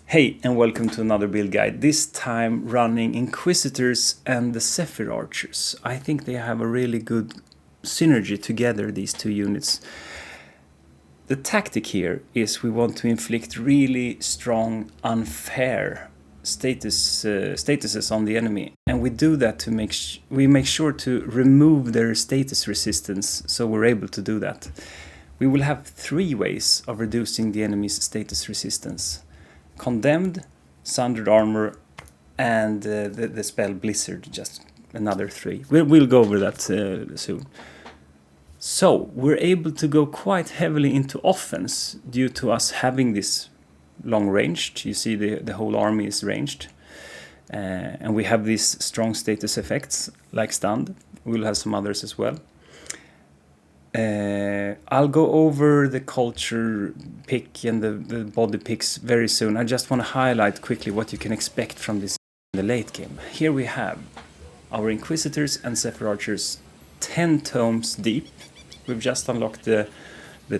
Hey, and welcome to another build guide, this time running Inquisitors and the Zephyr Archers. I think they have a really good synergy together, these two units. The tactic here is we want to inflict really strong, unfair statuses on the enemy. And we do that to make sure to remove their status resistance, so we're able to do that. We will have 3 ways of reducing the enemy's status resistance. Condemned, Sundered Armor, and the spell Blizzard, just another 3. We'll go over that soon. So, we're able to go quite heavily into offense due to us having this long ranged. You see the whole army is ranged. And we have these strong status effects, like Stunned. We'll have some others as well. I'll go over the culture pick and the body picks very soon. I just want to highlight quickly what you can expect from this in the late game. Here we have our Inquisitors and Zephyr Archers 10 tomes deep. We've just unlocked the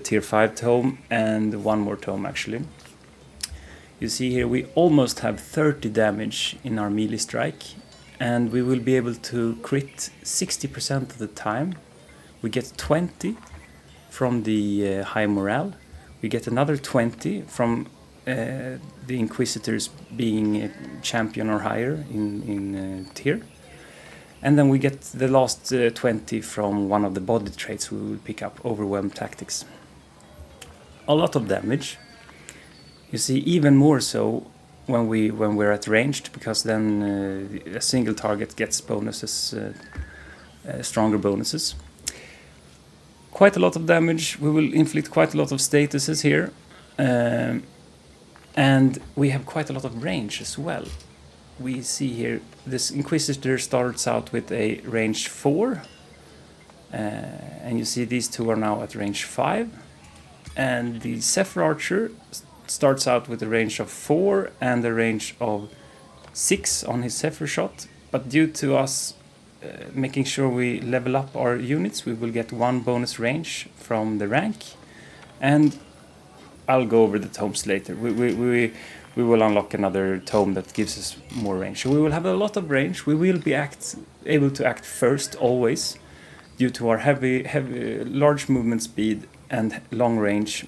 tier 5 tome and one more tome actually. You see here we almost have 30 damage in our melee strike, and we will be able to crit 60% of the time. We get 20 from the high morale. We get another 20 from the Inquisitors being a champion or higher in tier. And then we get the last 20 from one of the body traits we will pick up, Overwhelmed Tactics. A lot of damage. You see, even more so when we're at ranged, because then a single target gets bonuses, stronger bonuses. Quite a lot of damage. We will inflict quite a lot of statuses here. And we have quite a lot of range as well. We see here this Inquisitor starts out with a range 4. And you see these two are now at range 5. And the Zephyr Archer starts out with a range of 4 and a range of 6 on his Zephyr shot. But due to us making sure we level up our units, we will get 1 bonus range from the rank, and I'll go over the tomes later. We will unlock another tome that gives us more range. So we will have a lot of range. We will be able to act first always, due to our heavy large movement speed and long range.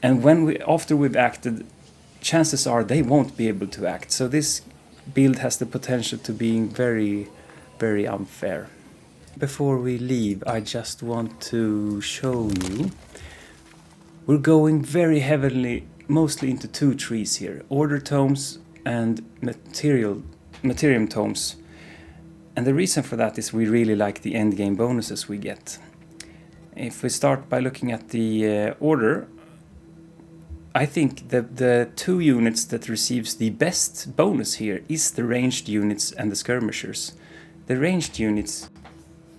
And after we've acted, chances are they won't be able to act. So this build has the potential to being very unfair. Before we leave, I just want to show you we're going very heavily mostly into 2 trees here, order tomes and materium tomes. And the reason for that is we really like the endgame bonuses we get. If we start by looking at the order, I think the 2 units that receives the best bonus here is the ranged units and the skirmishers. The ranged units,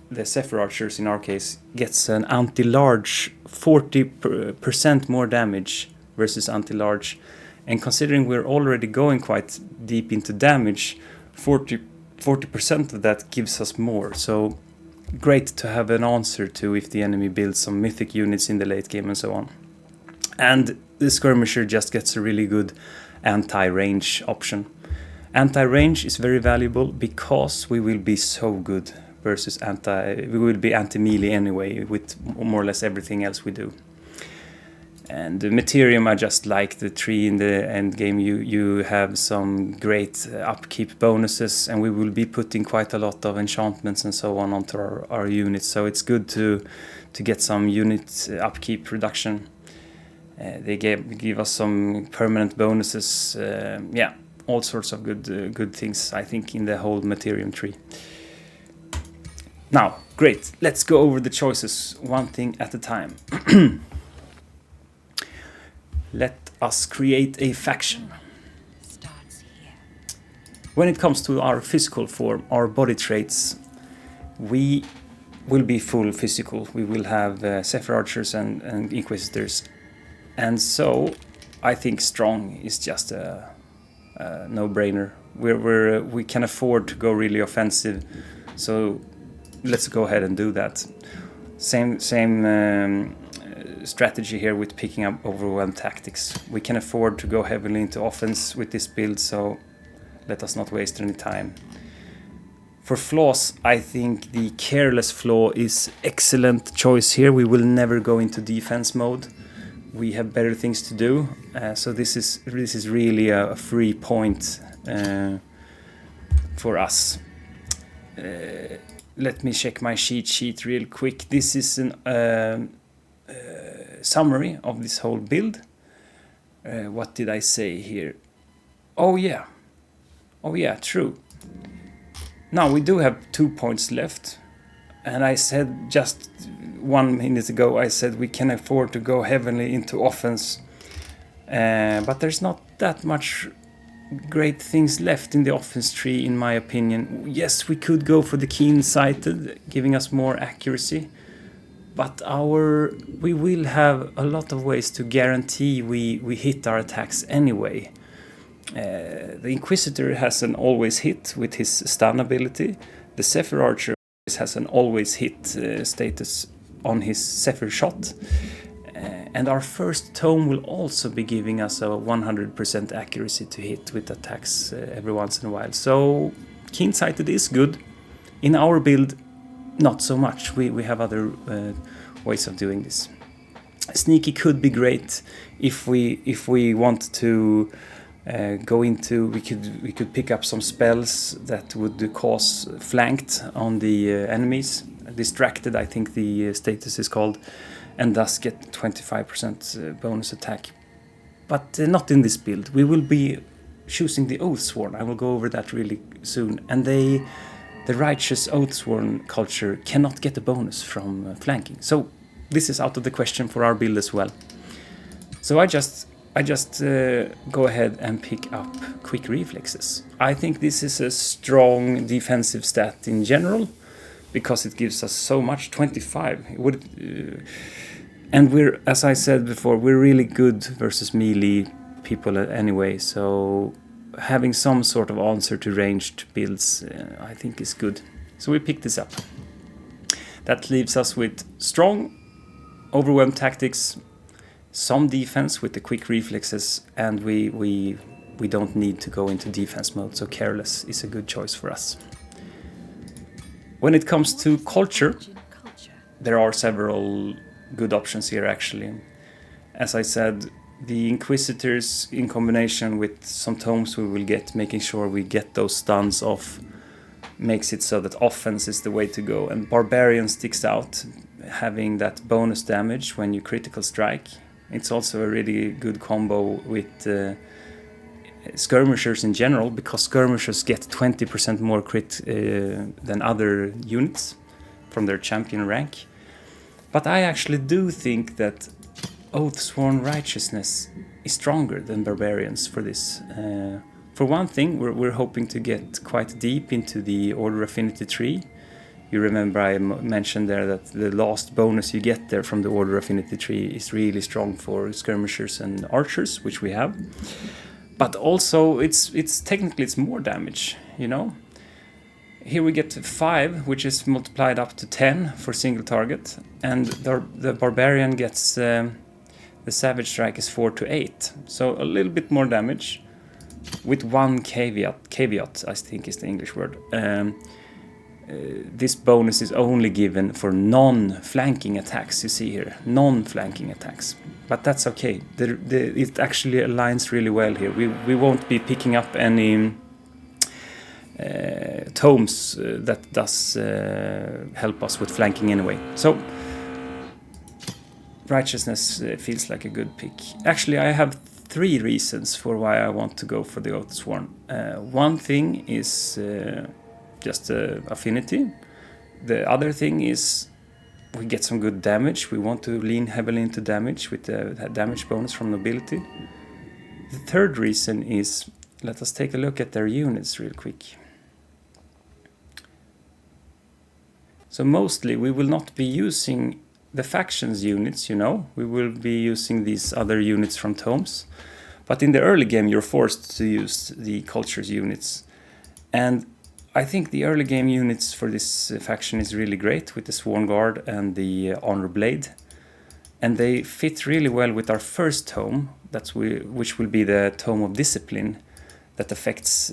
the Zephyr Archers in our case, gets an anti-large 40% more damage versus anti-large. And considering we're already going quite deep into damage, 40% of that gives us more. So great to have an answer to if the enemy builds some mythic units in the late game and so on. And the skirmisher just gets a really good anti-range option. Anti-range is very valuable because we will be so good versus we will be anti-melee anyway with more or less everything else we do. And the Materium, I just like the tree in the end game. You have some great upkeep bonuses, and we will be putting quite a lot of enchantments and so on onto our units. So it's good to get some unit upkeep reduction. They give us some permanent bonuses. All sorts of good things, I think, in the whole Materium tree. Now, great. Let's go over the choices, one thing at a time. Let us create a faction. When it comes to our physical form, our body traits, we will be full physical. We will have Zephyr Archers and Inquisitors. And so, I think strong is just a no-brainer. We can afford to go really offensive, so let's go ahead and do that. Same strategy here with picking up overwhelmed tactics. We can afford to go heavily into offense with this build, so let us not waste any time. For flaws, I think the careless flaw is excellent choice here. We will never go into defense mode. We have better things to do, so this is really a free point for us. Let me check my cheat sheet real quick. This is an summary of this whole build. What did I say here? Oh yeah, true. Now we do have 2 points left, and I said just 1 minute ago, I said we can afford to go heavily into offense, but there's not that much great things left in the offense tree, in my opinion. Yes, we could go for the keen-sighted, giving us more accuracy, but we will have a lot of ways to guarantee we hit our attacks anyway. The Inquisitor has an always hit with his stun ability. The Zephyr Archer has an always hit status on his Zephyr shot. And our first Tome will also be giving us a 100% accuracy to hit with attacks every once in a while. So keen-sighted is good. In our build, not so much. We have other ways of doing this. Sneaky could be great if we want to go into. We could pick up some spells that would cause flanked on the enemies. Distracted, I think the status is called, and thus get 25% bonus attack. But not in this build. We will be choosing the Oathsworn. I will go over that really soon. And the righteous Oathsworn culture cannot get a bonus from flanking. So this is out of the question for our build as well. So I just go ahead and pick up quick reflexes. I think this is a strong defensive stat in general, because it gives us so much. 25. And we're, as I said before, we're really good versus melee people anyway, so having some sort of answer to ranged builds I think is good. So we pick this up. That leaves us with strong, overwhelmed tactics, some defense with the quick reflexes, and we don't need to go into defense mode, so careless is a good choice for us. When it comes to culture, there are several good options here actually. As I said, the Inquisitors in combination with some Tomes we will get, making sure we get those stuns off, makes it so that offense is the way to go. And Barbarian sticks out, having that bonus damage when you critical strike. It's also a really good combo with skirmishers in general, because skirmishers get 20% more crit than other units from their champion rank. But I actually do think that Oathsworn Righteousness is stronger than Barbarians for this. For one thing, we're hoping to get quite deep into the Order Affinity tree. You remember I mentioned there that the last bonus you get there from the Order Affinity tree is really strong for skirmishers and archers, which we have. But also it's technically it's more damage, you know. Here we get 5, which is multiplied up to 10 for single target, and the Barbarian gets the Savage Strike is 4 to 8, so a little bit more damage, with one caveat I think is the English word. This bonus is only given for non-flanking attacks, you see here, non-flanking attacks. But that's okay, it actually aligns really well here. We won't be picking up any tomes that does help us with flanking anyway. So Righteousness feels like a good pick. Actually, I have 3 reasons for why I want to go for the Oathsworn. One thing is just Affinity. The other thing is we get some good damage. We want to lean heavily into damage with the damage bonus from Nobility. The third reason is, let us take a look at their units real quick. So mostly we will not be using the factions units, you know. We will be using these other units from Tomes. But in the early game you're forced to use the cultures units. And I think the early game units for this faction is really great, with the Sworn Guard and the Honor Blade. And they fit really well with our first tome, which will be the Tome of Discipline, that affects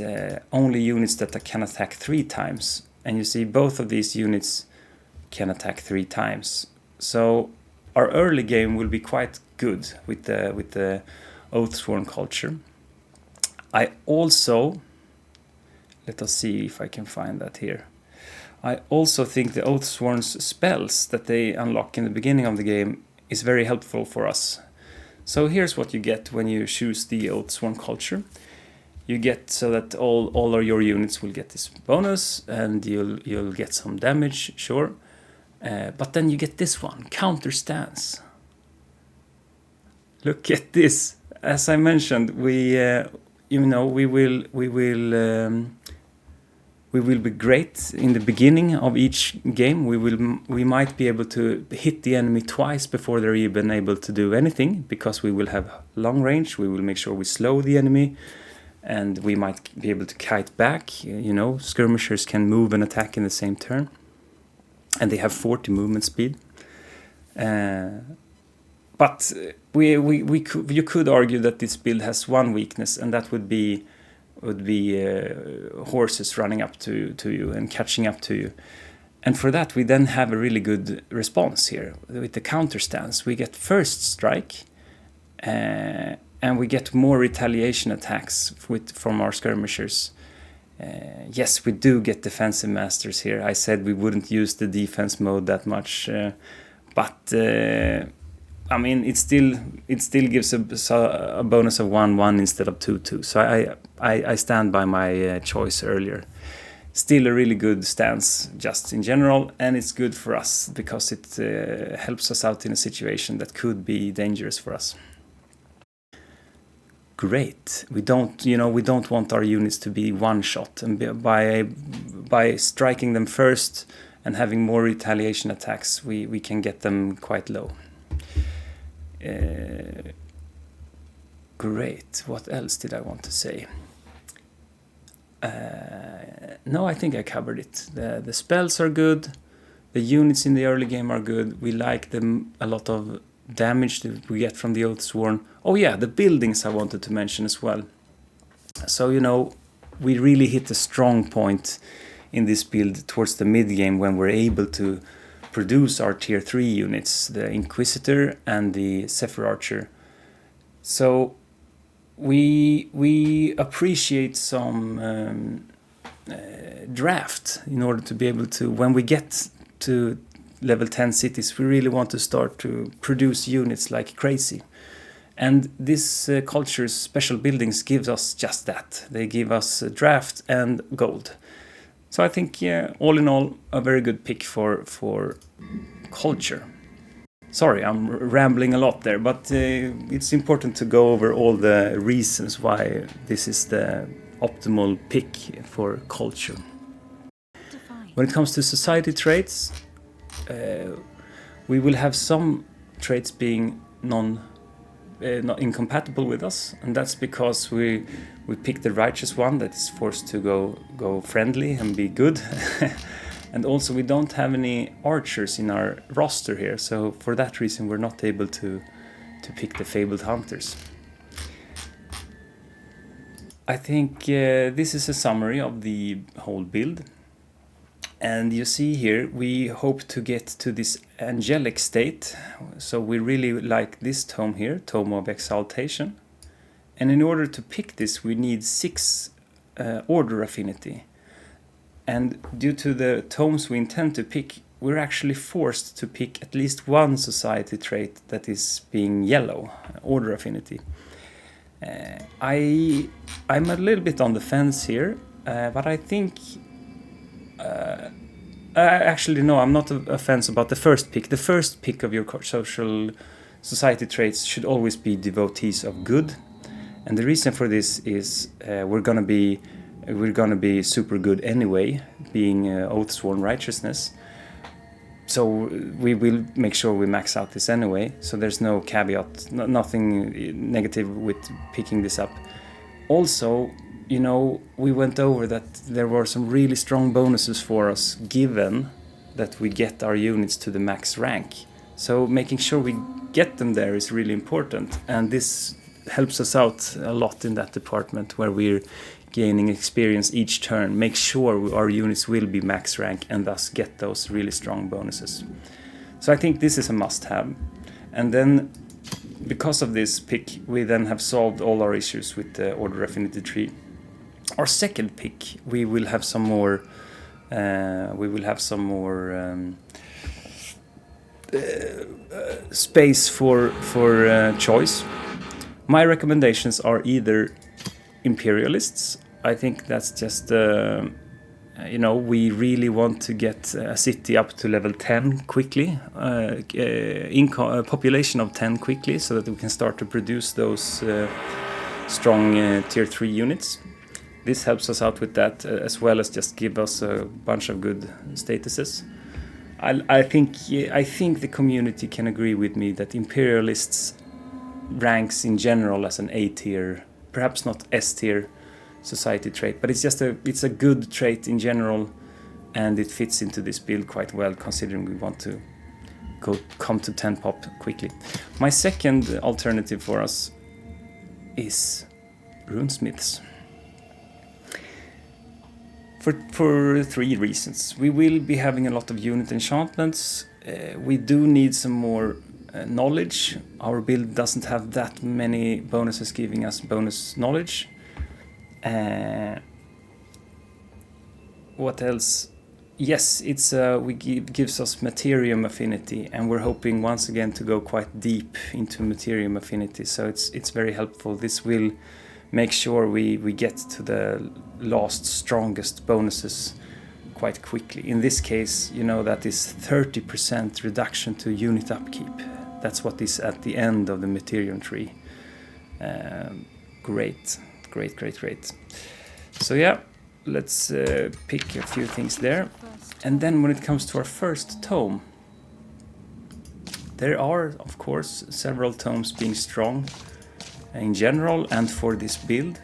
only units that can attack 3 times. And you see both of these units can attack 3 times. So our early game will be quite good with the Oathsworn culture. I also, let us see if I can find that here. I also think the Oathsworn's spells that they unlock in the beginning of the game is very helpful for us. So here's what you get when you choose the Oathsworn culture. You get so that all of your units will get this bonus, and you'll get some damage, sure. But then you get this one, counter stance. Look at this. As I mentioned, we will be great in the beginning of each game. We might be able to hit the enemy twice before they're even able to do anything, because we will have long range. We will make sure we slow the enemy, and we might be able to kite back. Skirmishers can move and attack in the same turn, and they have 40 movement speed. But you could argue that this build has one weakness, and that would be horses running up to you and catching up to you. And for that, we then have a really good response here. With the counter stance, we get first strike, and we get more retaliation attacks from our skirmishers. Yes, we do get defensive masters here. I said we wouldn't use the defense mode that much, but it still gives a bonus of 1/1 instead of 2/2. So I stand by my choice earlier. Still a really good stance just in general, and it's good for us because it helps us out in a situation that could be dangerous for us. Great. We don't want our units to be one shot, and by striking them first and having more retaliation attacks, we can get them quite low. Great. What else did I want to say? No, I think I covered it. The spells are good. The units in the early game are good. We like them, a lot of damage that we get from the Oathsworn. Oh yeah, the buildings I wanted to mention as well. So, we really hit a strong point in this build towards the mid game when we're able to produce our tier 3 units, the Inquisitor and the Zephyr Archer. So we appreciate some draft in order to be able to, when we get to level 10 cities, we really want to start to produce units like crazy. And this culture's special buildings gives us just that. They give us draft and gold. So I think, all in all, a very good pick for culture. Sorry, I'm rambling a lot there, but it's important to go over all the reasons why this is the optimal pick for culture. When it comes to society traits, we will have some traits being not incompatible with us, and that's because we picked the righteous one that is forced to go friendly and be good. And also we don't have any archers in our roster here, so for that reason we're not able to pick the fabled hunters. I think this is a summary of the whole build. And you see here, we hope to get to this angelic state. So we really like this tome here, Tome of Exaltation. And in order to pick this, we need 6 order affinity. And due to the tomes we intend to pick, we're actually forced to pick at least one society trait that is being yellow, order affinity. I'm a little bit on the fence here, but I think... actually, no, I'm not a fence about the first pick. The first pick of your social society traits should always be devotees of good. And the reason for this is we're gonna be super good anyway, being Oathsworn righteousness. So we will make sure we max out this anyway. So there's no caveat, nothing negative with picking this up. Also, we went over that there were some really strong bonuses for us given that we get our units to the max rank. So making sure we get them there is really important, and this helps us out a lot in that department where we're gaining experience each turn. Make sure our units will be max rank and thus get those really strong bonuses. So I think this is a must-have. And then because of this pick, we then have solved all our issues with the Order Affinity tree. Our second pick, we will have some more space for choice. My recommendations are either Imperialists. I think that's just we really want to get a city up to level 10 quickly, a population of 10 quickly, so that we can start to produce those strong tier 3 units. This helps us out with that, as well as just give us a bunch of good statuses. I think the community can agree with me that Imperialists ranks in general as an A tier, perhaps not S tier society trait, but it's a good trait in general, and it fits into this build quite well, considering we want to come to 10 pop quickly. My second alternative for us is runesmiths. For 3 reasons. We will be having a lot of unit enchantments. We do need some more knowledge. Our build doesn't have that many bonuses giving us bonus knowledge. What else? Yes, it's gives us Materium Affinity, and we're hoping once again to go quite deep into Materium Affinity. So it's very helpful. This will make sure we get to the last strongest bonuses quite quickly. In this case, that is 30% reduction to unit upkeep. That's what is at the end of the Materium tree. Great. So yeah, let's pick a few things there. And then when it comes to our first tome, there are, of course, several tomes being strong in general and for this build.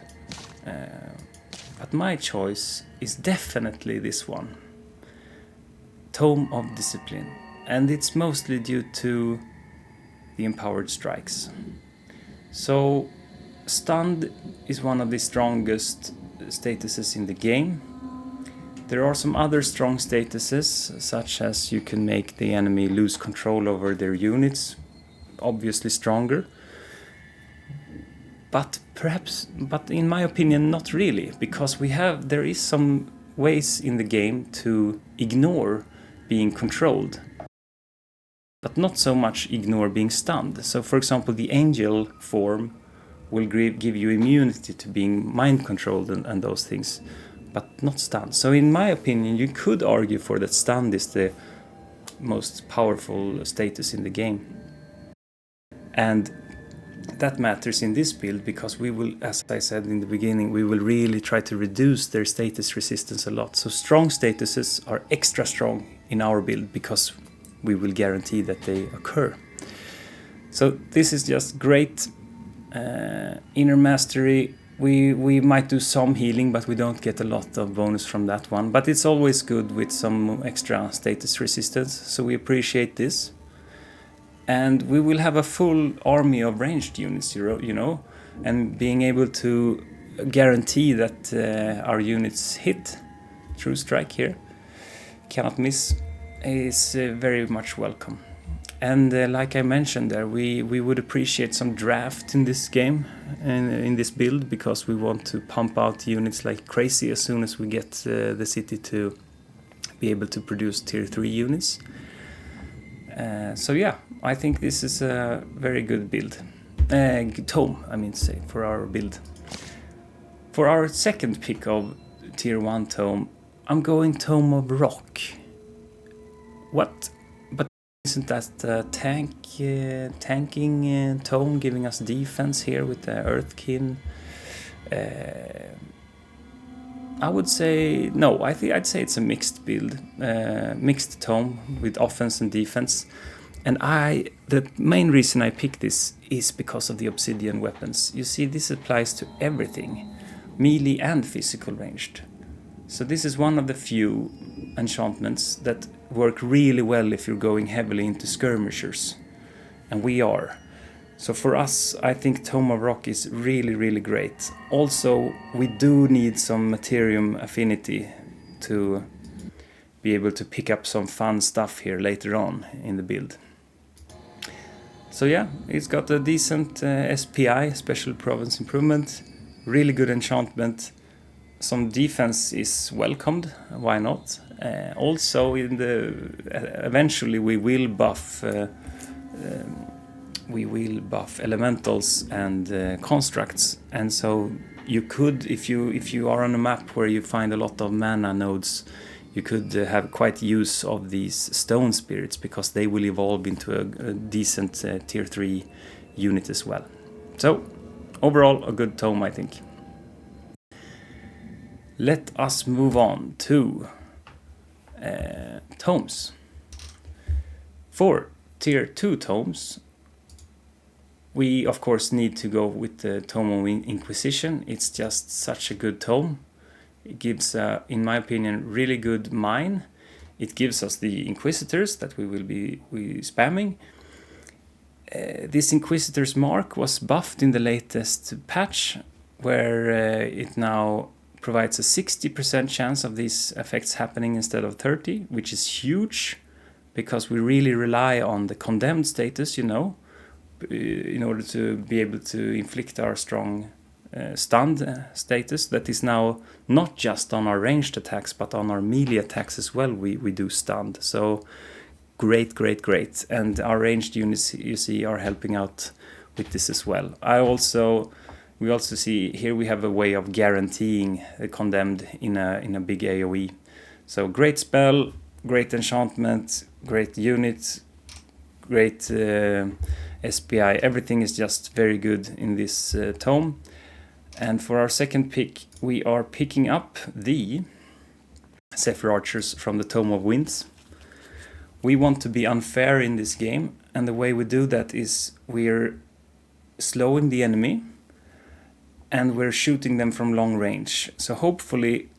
But my choice is definitely this one, Tome of Discipline. And it's mostly due to the empowered strikes. So stunned is one of the strongest statuses in the game. There are some other strong statuses, such as you can make the enemy lose control over their units, obviously stronger. But in my opinion, not really, because there is some ways in the game to ignore being controlled, but not so much ignore being stunned. So for example, the angel form will give you immunity to being mind controlled and those things, but not stunned. So in my opinion, you could argue for that stunned is the most powerful status in the game. And that matters in this build because we will, as I said in the beginning, we will really try to reduce their status resistance a lot. So strong statuses are extra strong in our build because we will guarantee that they occur. So this is just great. Inner mastery, we might do some healing, but we don't get a lot of bonus from that one. But it's always good with some extra status resistance, so we appreciate this. And we will have a full army of ranged units, and being able to guarantee that our units hit True Strike here, cannot miss, is very much welcome. And like I mentioned there, we would appreciate some draft in this game and in this build, because we want to pump out units like crazy as soon as we get the city to be able to produce tier 3 units. So yeah, I think this is a very good build. Tome, for our build. For our second pick of tier 1 tome, I'm going Tome of Rock. What? But isn't that tanking tome giving us defense here with the Earthkin? I would say no. I'd say it's a mixed build, mixed tome with offense and defense. And the main reason I picked this is because of the obsidian weapons. You see, this applies to everything, melee and physical ranged. So this is one of the few enchantments that work really well if you're going heavily into skirmishers, and we are. So for us, I think Tome of Rock is really, really great. Also, we do need some Materium Affinity to be able to pick up some fun stuff here later on in the build. So yeah, it's got a decent SPI, Special Province Improvement, really good enchantment. Some defense is welcomed, why not? Also, eventually we will buff elementals and constructs, and so you could, if you are on a map where you find a lot of mana nodes, you could have quite use of these stone spirits, because they will evolve into a decent tier 3 unit as well. So overall, a good tome, I think. Let us move on to tomes. For tier 2 tomes, we of course need to go with the Tome of Inquisition. It's just such a good tome. It gives, in my opinion, really good mine. It gives us the Inquisitors that we will be spamming. This Inquisitor's mark was buffed in the latest patch, where it now provides a 60% chance of these effects happening instead of 30, which is huge, because we really rely on the condemned status, in order to be able to inflict our strong stunned status. That is now not just on our ranged attacks, but on our melee attacks as well. We do stunned. So great. And our ranged units, you see, are helping out with this as well. We also see here we have a way of guaranteeing a condemned in a big AoE. So great spell, great enchantment, great unit, great SPI. Everything is just very good in this tome. And for our second pick, we are picking up the Zephyr Archers from the Tome of Winds. We want to be unfair in this game, and the way we do that is we're slowing the enemy and we're shooting them from long range. So hopefully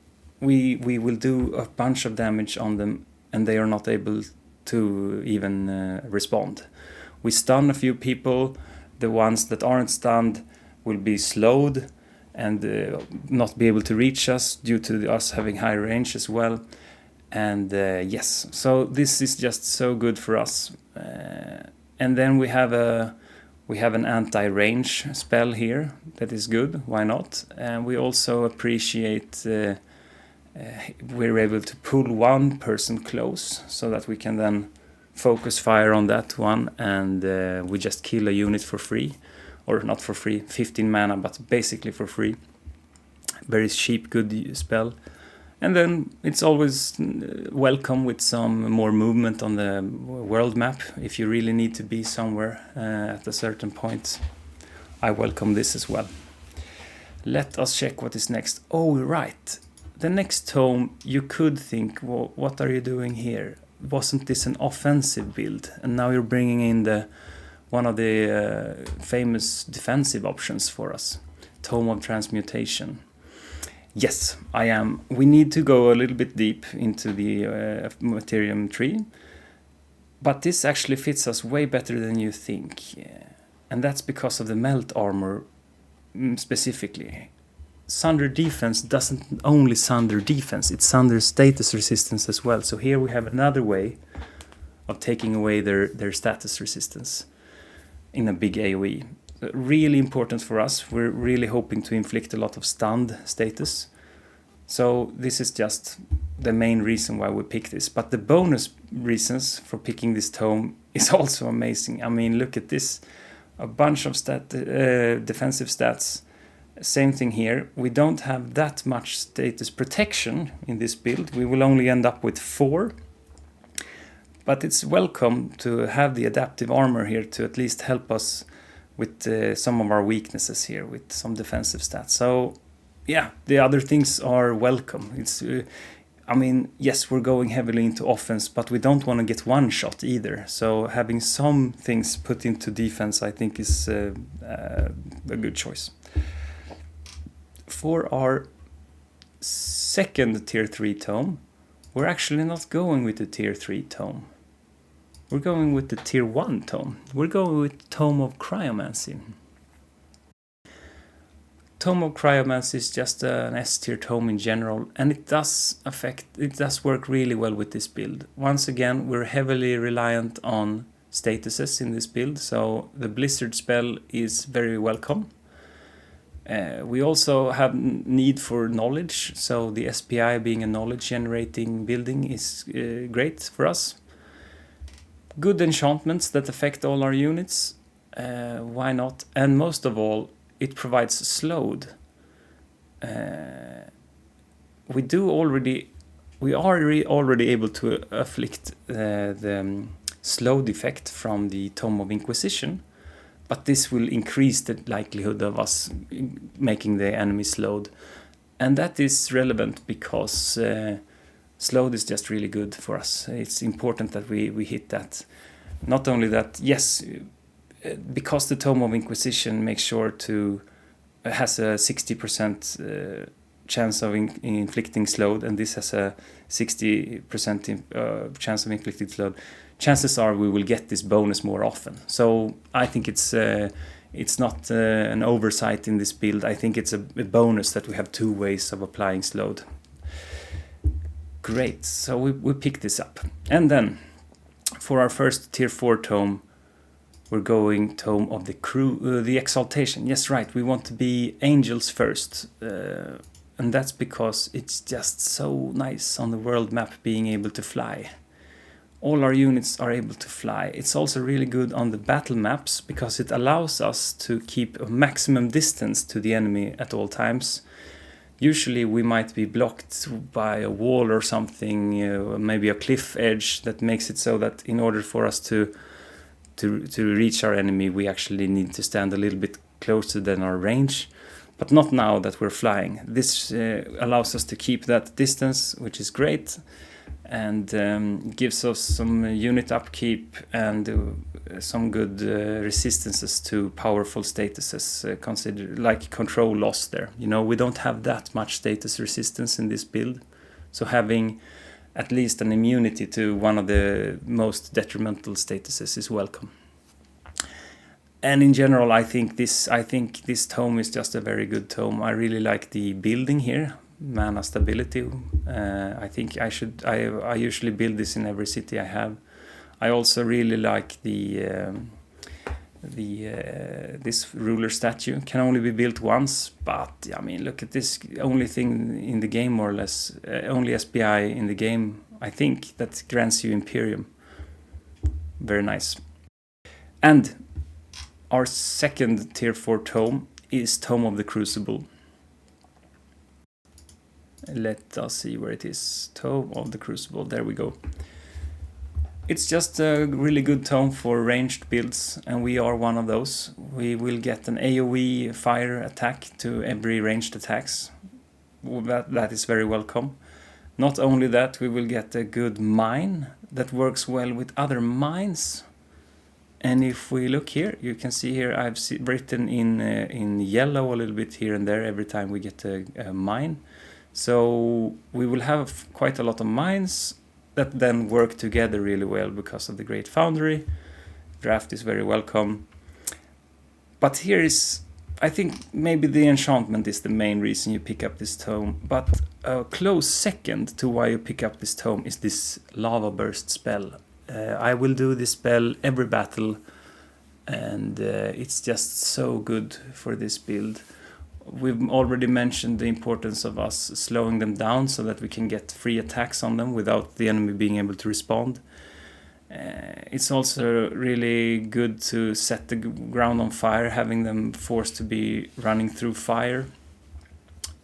we will do a bunch of damage on them and they are not able to even respond. We stun a few people. The ones that aren't stunned will be slowed and not be able to reach us due to us having high range as well. And yes, so this is just so good for us. And then we have an anti-range spell here that is good. Why not? And we also appreciate we're able to pull one person close so that we can then focus fire on that one, and we just kill a unit for free. Or not for free, 15 mana, but basically for free. Very cheap, good spell. And then it's always welcome with some more movement on the world map. If you really need to be somewhere at a certain point, I welcome this as well. Let us check what is next. Oh, right. The next tome, you could think, well, what are you doing here? Wasn't this an offensive build? And now you're bringing in one of the famous defensive options for us, Tome of Transmutation. Yes, I am. We need to go a little bit deep into the Materium tree, but this actually fits us way better than you think. And that's because of the melt armor specifically. Sunder defense doesn't only sunder defense, it sunders status resistance as well. So here we have another way of taking away their status resistance in a big AoE. Really important for us. We're really hoping to inflict a lot of stunned status. So this is just the main reason why we picked this. But the bonus reasons for picking this tome is also amazing. I mean, look at this. A bunch of defensive stats. Same thing here. We don't have that much status protection in this build. We will only end up with 4. But it's welcome to have the adaptive armor here to at least help us with some of our weaknesses here, with some defensive stats. So, yeah, the other things are welcome. It's, I mean, yes, we're going heavily into offense, but we don't want to get one shot either. So having some things put into defense, I think, is a good choice. For our second tier 3 tome, we're actually not going with the tier 3 tome. We're going with the tier 1 tome. We're going with Tome of Cryomancy. Tome of Cryomancy is just an S tier tome in general, and it does work really well with this build. Once again, we're heavily reliant on statuses in this build, so the Blizzard spell is very welcome. We also have need for knowledge, so the SPI being a knowledge generating building is great for us. Good enchantments that affect all our units, why not? And most of all, it provides slowed. We are already able to afflict the slowed effect from the Tome of Inquisition, but this will increase the likelihood of us making the enemy slowed. And that is relevant because slowed is just really good for us. It's important that we hit that. Not only that, yes, because the Tome of Inquisition makes sure to has a 60% chance of inflicting slowed, and this has a 60% chance of inflicting slowed. Chances are we will get this bonus more often. So I think it's not an oversight in this build. I think it's a bonus that we have 2 ways of applying slowed. Great, so we pick this up. And then for our first tier 4 tome, we're going Tome of the Exaltation. Yes, right, we want to be angels first. And that's because it's just so nice on the world map being able to fly. All our units are able to fly. It's also really good on the battle maps because it allows us to keep a maximum distance to the enemy at all times. Usually we might be blocked by a wall or something, maybe a cliff edge that makes it so that in order for us to reach our enemy, we actually need to stand a little bit closer than our range. But not now that we're flying. This allows us to keep that distance, which is great, and gives us some unit upkeep and some good resistances to powerful statuses, like control loss there. You know, we don't have that much status resistance in this build, so having at least an immunity to one of the most detrimental statuses is welcome. And in general, I think this tome is just a very good tome. I really like the building here, mana stability. I think I usually build this in every city I have. I also really like this ruler statue. Can only be built once, but I mean, look at this. Only thing in the game, more or less, only SPI in the game, I think, that grants you Imperium. Very nice. And our second tier 4 tome is Tome of the Crucible. Let us see where it is. Tome of the Crucible, there we go. It's just a really good tome for ranged builds, and we are one of those. We will get an AoE fire attack to every ranged attacks. That is very welcome. Not only that, we will get a good mine that works well with other mines. And if we look here, you can see here I've written in yellow a little bit here and there every time we get a mine. So we will have quite a lot of mines that then work together really well because of the Great Foundry. Draft is very welcome. But here is, I think maybe the enchantment is the main reason you pick up this tome. But a close second to why you pick up this tome is this Lava Burst spell. I will do this spell every battle, and it's just so good for this build. We've already mentioned the importance of us slowing them down so that we can get free attacks on them without the enemy being able to respond. It's also really good to set the ground on fire, having them forced to be running through fire.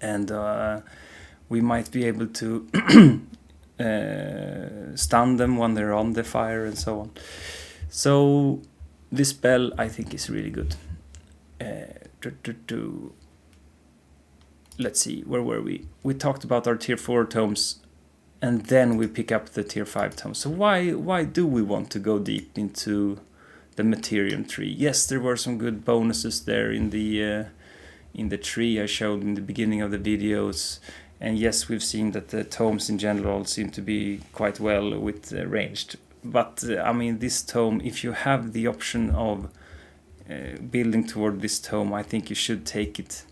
And we might be able to stun them when they're on the fire and so on. So this spell I think is really good. Let's see, where were we? We talked about our tier 4 tomes, and then we pick up the tier 5 tomes. So why do we want to go deep into the Materium tree? Yes, there were some good bonuses there in the tree I showed in the beginning of the videos. And yes, we've seen that the tomes in general seem to be quite well with ranged. But I mean, this tome, if you have the option of building toward this tome, I think you should take it.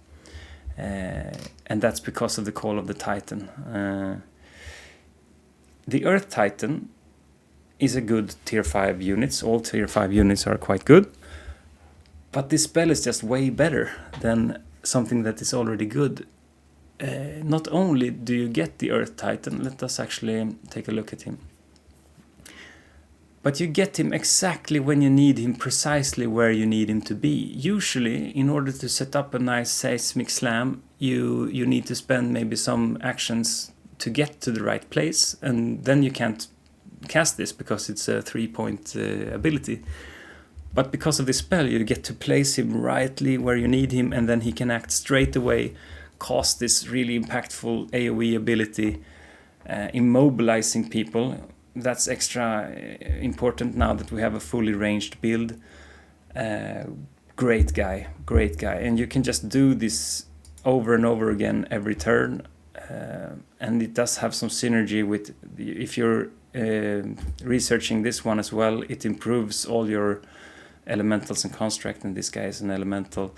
And that's because of the Call of the Titan. The Earth Titan is a good tier 5 unit. All tier 5 units are quite good. But this spell is just way better than something that is already good. Not only do you get the Earth Titan, let us actually take a look at him. But you get him exactly when you need him, precisely where you need him to be. Usually, in order to set up a nice seismic slam, you need to spend maybe some actions to get to the right place, and then you can't cast this because it's a 3-point ability. But because of this spell, you get to place him rightly where you need him, and then he can act straight away, cast this really impactful AoE ability, immobilizing people. That's extra important now that we have a fully ranged build. Great guy. And you can just do this over and over again every turn. And it does have some synergy with, if you're researching this one as well, it improves all your elementals and construct, and this guy is an elemental.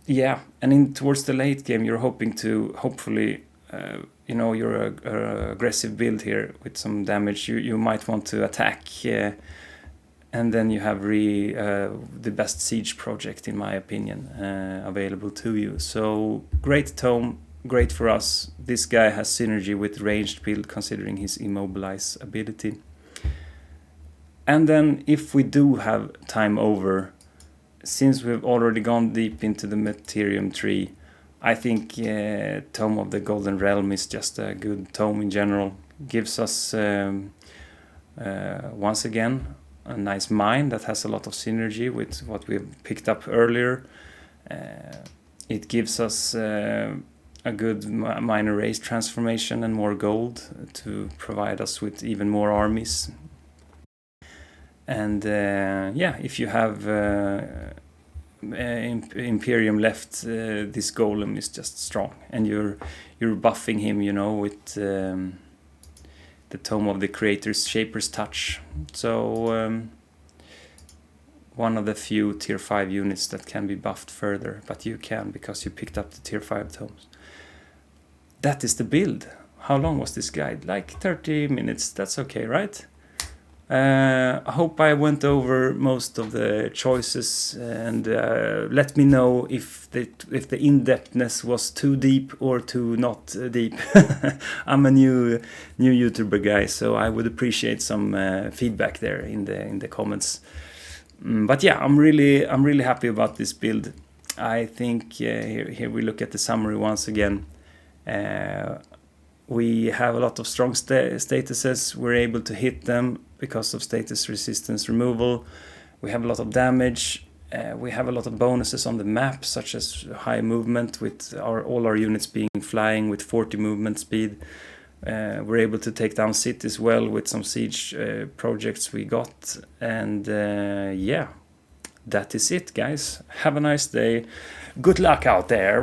Yeah, and towards the late game, you're hoping to, hopefully, you're a aggressive build here with some damage. You might want to attack, and then you have the best siege project, in my opinion, available to you. So great tome, great for us. This guy has synergy with ranged build, considering his immobilize ability. And then if we do have time over, since we've already gone deep into the Materium tree, I think Tome of the Golden Realm is just a good tome in general. Gives us, once again, a nice mine that has a lot of synergy with what we've picked up earlier. It gives us a good minor race transformation and more gold to provide us with even more armies. And if you have Imperium left, this golem is just strong, and you're buffing him, with the Tome of the Creator's Shaper's Touch. So one of the few tier 5 units that can be buffed further, but you can because you picked up the tier 5 tomes. That is the build. How long was this guide? Like 30 minutes. That's okay, right? I hope I went over most of the choices, and let me know if the in-depthness was too deep or too not deep. I'm a new YouTuber guy, so I would appreciate some feedback there in the comments. But yeah, I'm really happy about this build. I think here we look at the summary once again. We have a lot of strong statuses. We're able to hit them because of status resistance removal. We have a lot of damage. We have a lot of bonuses on the map, such as high movement with all our units being flying with 40 movement speed. We're able to take down cities well with some siege projects we got. And that is it, guys. Have a nice day. Good luck out there.